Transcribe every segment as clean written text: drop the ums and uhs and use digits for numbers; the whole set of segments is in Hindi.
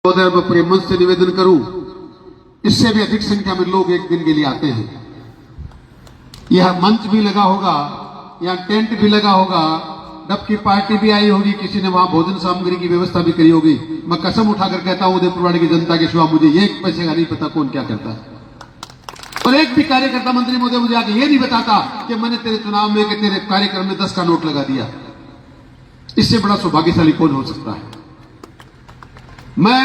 मैं पूरे मंच से निवेदन करूं, इससे भी अधिक संख्या में लोग एक दिन के लिए आते हैं। यह मंच भी लगा होगा, यहाँ टेंट भी लगा होगा, डब की पार्टी भी आई होगी, किसी ने वहां भोजन सामग्री की व्यवस्था भी करी होगी। मैं कसम उठाकर कहता हूं उदयपुरवाड़ी की जनता के सिवा मुझे एक पैसे का नहीं पता कौन क्या करता है। और एक भी कार्यकर्ता मंत्री महोदय मुझे आके ये नहीं बताता कि मैंने तेरे चुनाव में कि तेरे कार्यक्रम में 10 का नोट लगा दिया। इससे बड़ा सौभाग्यशाली कौन हो सकता है। मैं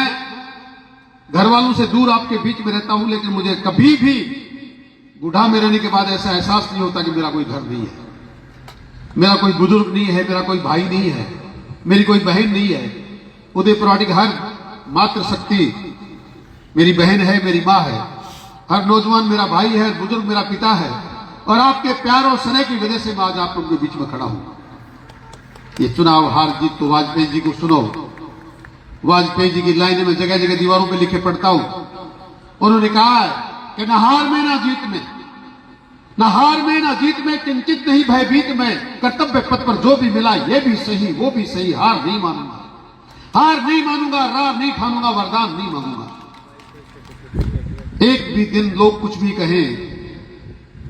घर वालों से दूर आपके बीच में रहता हूं, लेकिन मुझे कभी भी बूढ़ा में रहने के बाद ऐसा एहसास नहीं होता कि मेरा कोई घर नहीं है, मेरा कोई बुजुर्ग नहीं है, मेरा कोई भाई नहीं है, मेरी कोई बहन नहीं है। उदयपुरवाड़ी की हर मातृ शक्ति मेरी बहन है, मेरी मां है, हर नौजवान मेरा भाई है, हर बुजुर्ग मेरा पिता है। और आपके प्यार और स्नेह की वजह से मैं आज आप लोगों के बीच में खड़ा हूं। ये चुनाव हार जीत तो वाजपेयी जी को सुनो। वाजपेयी जी की लाइनें में जगह जगह दीवारों पे लिखे पढ़ता हूं। उन्होंने कहा है कि न हार में ना जीत में, न हार में ना जीत में, किंचित नहीं भयभीत में, कर्तव्य पथ पर जो भी मिला ये भी सही वो भी सही, हार नहीं मानूंगा, हार नहीं मानूंगा, रार नहीं ठानूंगा, वरदान नहीं मांगूंगा। एक भी दिन लोग कुछ भी कहें,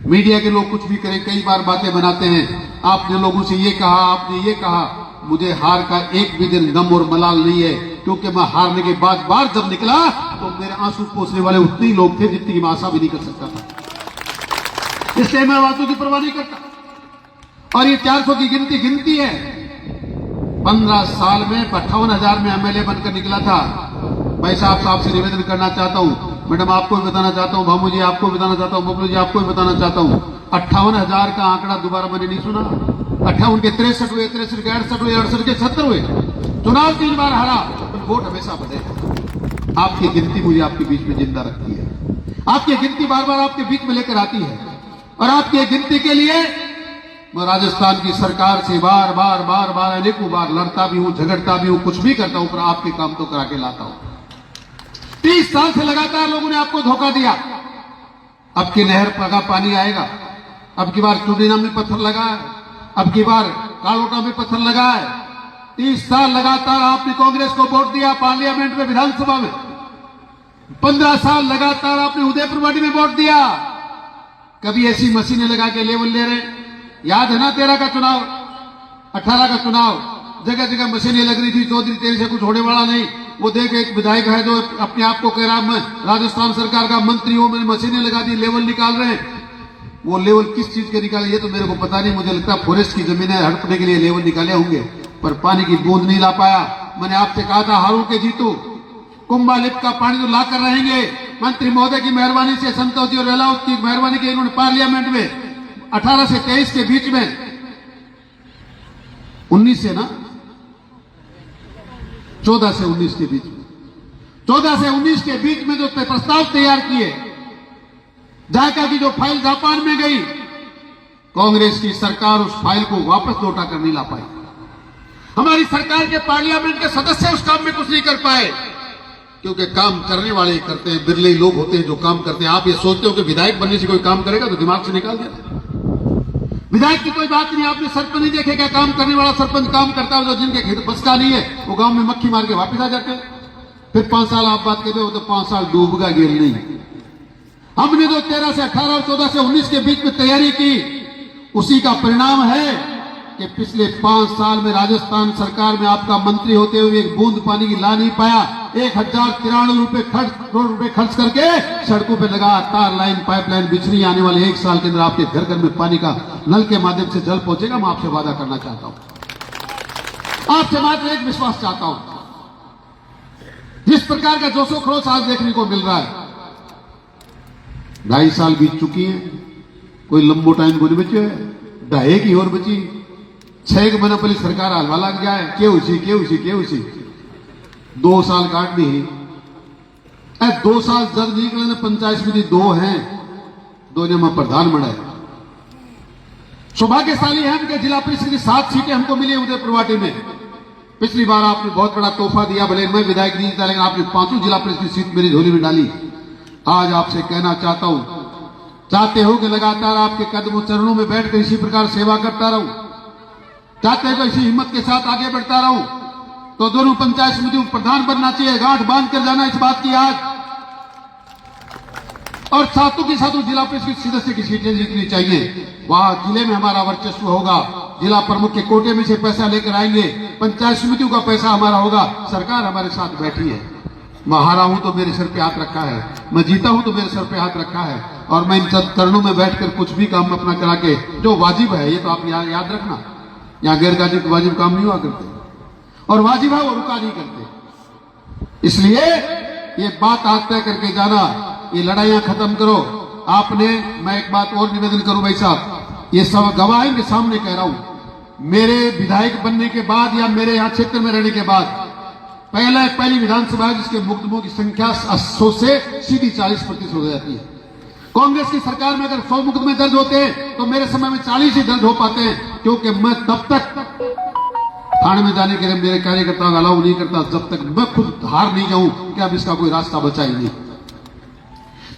मीडिया के लोग कुछ भी करें, कई बार बातें बनाते हैं, आपने लोगों से ये कहा, आपने ये कहा, मुझे हार का एक भी दिन गम और मलाल नहीं है, क्योंकि मैं हारने के बाद बार जब निकला तो मेरे आंसू पोंछने वाले उतने ही लोग थे जितनी की मैं आशा भी नहीं कर सकता था। इसलिए मैं बातों की परवाह नहीं करता। और ये 400 की गिनती है। 15 साल में 58,000 में एमएलए बनकर निकला था। भाई साहब से निवेदन करना चाहता हूं, मैडम आपको भी बताना चाहता हूं, भामू जी आपको भी बताना चाहता हूं, बबलू जी आपको भी बताना चाहता हूं, 58,000 का आंकड़ा दोबारा मैंने नहीं सुना। 58 के 63 हुए, 63 के 68 हुए, 68 के 70 हुए। चुनाव 3 बार हारा, वोट हमेशा बढ़े। आपकी गिनती मुझे आपके बीच में जिंदा रखती है, आपकी गिनती बार बार आपके बीच में लेकर आती है। और आपकी गिनती के लिए मैं राजस्थान की सरकार से बार बार अनेकों बार लड़ता भी हूं, झगड़ता भी हूं, कुछ भी करता हूं, पर आपके काम तो करा के लाता हूं। 30 साल से लगातार लोगों ने आपको धोखा दिया। अब की नहर का पानी आएगा, अब की बार चुड़ीना में पत्थर लगा है, अब की बार कालोटा में पत्थर लगा है। 30 साल लगातार आपने कांग्रेस को वोट दिया पार्लियामेंट में, विधानसभा में। 15 साल लगातार आपने उदयपुरवाड़ी में वोट दिया। कभी ऐसी मशीनें लगा के लेवल ले रहे, याद है ना 13 का चुनाव, 18 का चुनाव, जगह जगह मशीनें लग रही थी। चौधरी तेरे से कुछ होने वाला नहीं। वो देख एक विधायक है जो अपने आप को कह रहा मैं राजस्थान सरकार का मंत्री हूं, मैंने मशीनें लगा दी, लेवल निकाल रहे हैं। वो लेवल किस चीज के निकाले ये तो मेरे को पता नहीं। मुझे लगता है फॉरेस्ट की जमीनें हड़पने के लिए लेवल निकाले होंगे, पर पानी की बूंद नहीं ला पाया। मैंने आपसे कहा था हारू के जीतू, कुंभालिप का पानी तो ला कर रहेंगे। मंत्री महोदय की मेहरबानी से, संतोष जी और वेलावत की मेहरबानी की, इन्होंने पार्लियामेंट में 18 से 23 के बीच में, 19 से ना 14 से 19 के बीच में, 14 से 19 के बीच में जो प्रस्ताव तैयार किए, जायका की जो फाइल जापान में गई, कांग्रेस की सरकार उस फाइल को वापस लौटा कर नहीं ला पाई। हमारी सरकार के पार्लियामेंट के सदस्य उस काम में कुछ नहीं कर पाए, क्योंकि काम करने वाले करते हैं, बिरले ही लोग होते हैं जो काम करते हैं। आप ये सोचते हो कि विधायक बनने से कोई काम करेगा तो दिमाग से निकाल देना। विधायक की कोई बात नहीं। आपने सरपंच नहीं देखे क्या काम करने वाला सरपंच काम करता है, जो जिनके खेत बसता नहीं है वो गांव में मक्खी मार के वापस आ जाते हैं। फिर 5 साल आप बात कहते हो तो 5 साल डूबगा गेल नहीं। हमने जो 13 से 18 और 14 से 19 के बीच में तैयारी की, उसी का परिणाम है कि पिछले 5 साल में राजस्थान सरकार में आपका मंत्री होते हुए एक बूंद पानी की ला नहीं पाया। 1093 करोड़ रुपए खर्च करके सड़कों पे लगातार लाइन पाइपलाइन बिछड़ी, आने वाले 1 साल के अंदर आपके घर घर में पानी का नल के माध्यम से जल पहुंचेगा। मैं आपसे वादा करना चाहता हूं, आपसे मात्र एक विश्वास चाहता हूं। जिस प्रकार का जोशो खरोश आज देखने को मिल रहा है, 2.5 साल बीत चुकी है, कोई लंबो टाइम को नहीं बचे है, 2.5 की और बची, 6 महीना पहले सरकार हलवा लग गया है, के उसी 2 साल काट दी। 2 साल जब निकले पंचायत समिति 2 हैं, 2 ने मैं प्रधान बनाए। सौभाग्यशाली है कि जिला परिषद की 7 सीटें हमको मिली उदयपुरवाड़ी में। पिछली बार आपने बहुत बड़ा तोहफा दिया, भले मैं विधायक नहीं था, लेकिन आपने 5 जिला परिषद की सीट मेरी झोली में डाली। आज आपसे कहना चाहता हूं, चाहते हो कि लगातार आपके कदमों चरणों में बैठकर इसी प्रकार सेवा करता रहूं, चाहते हो कि इसी हिम्मत के साथ आगे बढ़ता रहूं, तो दोनों पंचायत समितियों को प्रधान बनना चाहिए, गांठ बांध कर जाना इस बात की आज। और सातों की सातों जिला परिषद सदस्य की सीटें जीतनी चाहिए। वहां जिले में हमारा वर्चस्व होगा, जिला प्रमुख के कोटे में से पैसा लेकर आएंगे, पंचायत समितियों का पैसा हमारा होगा, सरकार हमारे साथ बैठी है। मैं हारा हूं तो मेरे सर पे हाथ रखा है, मैं जीता हूं तो मेरे सर पे हाथ रखा है, और मैं इन चरणों में बैठकर कुछ भी काम अपना करा के जो वाजिब है, ये तो आप याद रखना, यहाँ गैर वाजिब काम नहीं हुआ करते, और वाजिब है वो रुका नहीं करते। इसलिए ये बात आज तय करके जाना, ये लड़ाइयां खत्म करो। आपने, मैं एक बात और निवेदन करूं भाई साहब, ये सब गवाह के सामने कह रहा हूं, मेरे विधायक बनने के बाद या मेरे यहाँ क्षेत्र में रहने के बाद पहली विधानसभा है जिसके मुकदमों की संख्या 100 से सीधी 40% हो जाती है। कांग्रेस की सरकार में अगर 100 मुकदमे दर्ज होते हैं तो मेरे समय में 40 ही दर्ज हो पाते हैं, क्योंकि मैं तब तक थाने में जाने के लिए मेरे कार्यकर्ताओं का अलाउ नहीं करता जब तक मैं खुद हार नहीं जाऊं कि अब इसका कोई रास्ता बचा ही नहीं।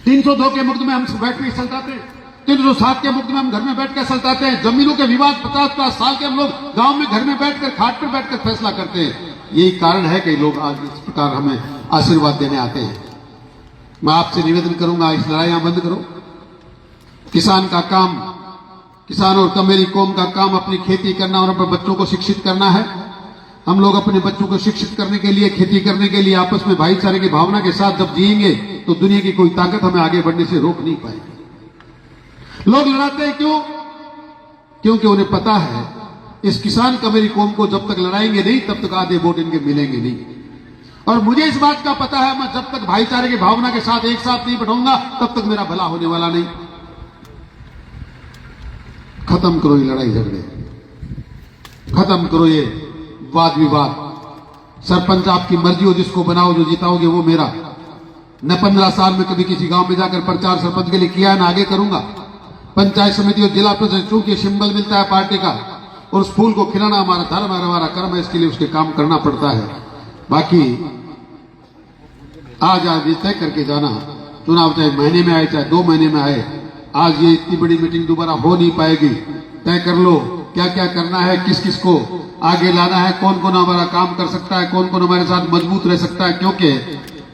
302 के मुकदमे हम बैठ के सलटाते हैं, 307 के मुकदमे हम घर में बैठ कर सलटाते हैं, जमीनों के विवाद 50-50 साल के हम लोग गांव में घर में बैठकर खाट पर बैठकर फैसला करते हैं। यही कारण है कि लोग आज इस प्रकार हमें आशीर्वाद देने आते हैं। मैं आपसे निवेदन करूंगा, इस लड़ाइयां बंद करो। किसान का काम, किसान और कमेरी कौम का काम अपनी खेती करना और अपने बच्चों को शिक्षित करना है। हम लोग अपने बच्चों को शिक्षित करने के लिए, खेती करने के लिए आपस में भाईचारे की भावना के साथ जब जिएंगे तो दुनिया की कोई ताकत हमें आगे बढ़ने से रोक नहीं पाएगी। लोग लड़ाते हैं क्यों? क्योंकि उन्हें पता है इस किसान कमेरी कौम को जब तक लड़ाएंगे नहीं तब तक आधे वोट इनके मिलेंगे नहीं। और मुझे इस बात का पता है, मैं जब तक भाईचारे की भावना के साथ एक साथ नहीं बैठाऊंगा तब तक मेरा भला होने वाला नहीं। खत्म करो ये लड़ाई झगड़े, खत्म करो ये वाद विवाद। सरपंच आपकी मर्जी हो, जिसको बनाओ, जो जिताओगे वो मेरा। न 15 साल में कभी किसी गांव में जाकर प्रचार सरपंच के लिए किया है, ना आगे करूंगा। पंचायत समिति और जिला परिषद चूंकि सिंबल मिलता है पार्टी का, और उस फूल को खिलाना हमारा धर्म है, हमारा कर्म है, इसके लिए उसके काम करना पड़ता है। बाकी आज तय करके जाना, चुनाव चाहे महीने में आए चाहे 2 महीने में आए, आज ये इतनी बड़ी मीटिंग दोबारा हो नहीं पाएगी। तय कर लो क्या क्या करना है, किस किस को आगे लाना है, कौन कौन हमारा काम कर सकता है, कौन कौन हमारे साथ मजबूत रह सकता है, क्योंकि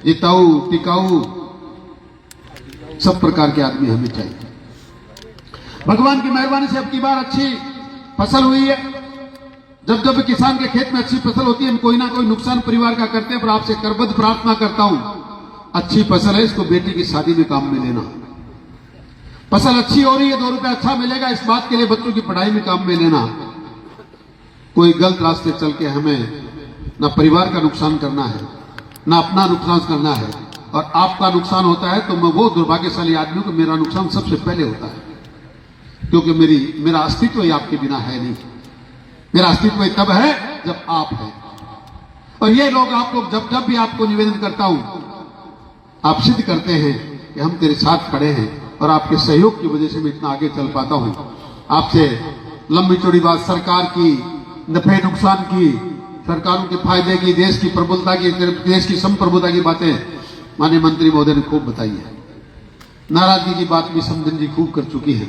जिताऊ टिकाऊ सब प्रकार के आदमी हमें चाहिए। भगवान की मेहरबानी से अब की बार अच्छी फसल हुई है। जब जब किसान के खेत में अच्छी फसल होती है, हम कोई ना कोई नुकसान परिवार का करते हैं, पर आपसे करबद्ध प्रार्थना करता हूं, अच्छी फसल है, इसको बेटी की शादी में काम में लेना। फसल अच्छी हो रही है, 2 रुपया अच्छा मिलेगा, इस बात के लिए बच्चों की पढ़ाई में काम में लेना। कोई गलत रास्ते चल के हमें ना परिवार का नुकसान करना है, ना अपना नुकसान करना है। और आपका नुकसान होता है तो मैं वो दुर्भाग्यशाली आदमी हूं कि मेरा नुकसान सबसे पहले होता है, क्योंकि मेरा अस्तित्व ही आपके बिना है नहीं। मेरा अस्तित्व तब है जब आप हैं। और ये लोग, आप लोग जब भी आपको निवेदन करता हूं, आप सिद्ध करते हैं कि हम तेरे साथ खड़े हैं, और आपके सहयोग की वजह से मैं इतना आगे चल पाता हूं। आपसे लंबी चौड़ी बात सरकार की, नफे नुकसान की, सरकारों के फायदे की, देश की प्रबलता की, देश की संप्रभुता की बातें माननीय मंत्री महोदय ने खूब बताई है। नाराजगी की बात भी समझन जी खूब कर चुकी है।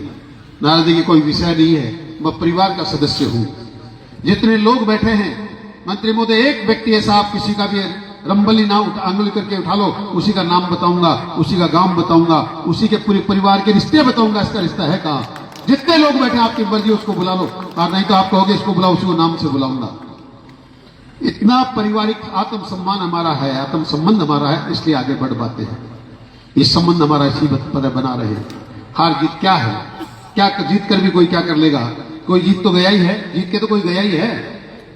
नाराजगी की कोई विषय नहीं है, मैं परिवार का सदस्य हूं। जितने लोग बैठे हैं, मंत्री महोदय, एक व्यक्ति ऐसा आप किसी का भी रंबली ना आंगुली करके उठा लो, उसी का नाम बताऊंगा, उसी का गांव बताऊंगा, उसी के पूरे परिवार के रिश्ते बताऊंगा, इसका रिश्ता है कहां। जितने लोग बैठे आपकी मर्जी उसको बुला लो, और नहीं तो आप कहोगे इसको बुलाओ, उसी को नाम से बुलाऊंगा। इतना पारिवारिक आत्म सम्मान हमारा है, आत्म संबंध हमारा है, इसलिए आगे बढ़ पाते हैं। ये संबंध हमारा इसी पर बना रहे। हार जीत क्या है, क्या जीत कर भी कोई क्या कर लेगा? कोई जीत तो गया ही है, जीत के तो कोई गया ही है।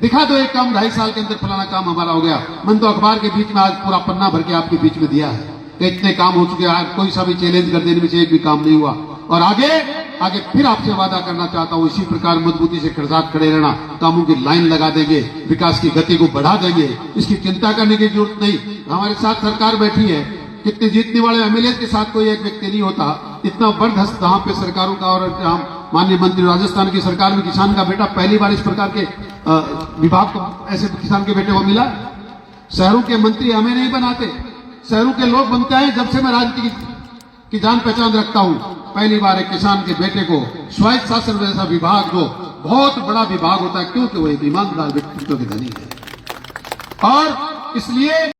दिखा दो एक काम, 2.5 साल के अंदर फलाना काम हमारा हो गया। मैंने तो अखबार के बीच में आज पूरा पन्ना भर के आपके बीच में दिया है कि इतने काम हो चुके हैं, आज कोई सा भी चैलेंज कर देने में से एक भी काम नहीं हुआ। और आगे फिर आपसे वादा करना चाहता हूं, इसी प्रकार मजबूती से खड़सात खड़े रहना, कामों की लाइन लगा देंगे, विकास की गति को बढ़ा देंगे, इसकी चिंता करने की जरूरत नहीं। हमारे साथ सरकार बैठी है, कितने जीतने वाले एमएलए के साथ कोई एक व्यक्ति नहीं होता। इतना बर्दस्त यहाँ पे सरकारों का, और माननीय मंत्री राजस्थान की सरकार में किसान का बेटा पहली बार इस प्रकार के विभाग को ऐसे किसान के बेटे को मिला। शहरों के मंत्री हमें नहीं बनाते, शहरों के लोग बनते हैं। जब से मैं राजनीति की जान पहचान रखता हूं, पहली बार एक किसान के बेटे को स्वायत्त शासन जैसा विभाग, जो बहुत बड़ा विभाग होता है, क्योंकि वो एक ईमानदार व्यक्तित्व के धनी है। और इसलिए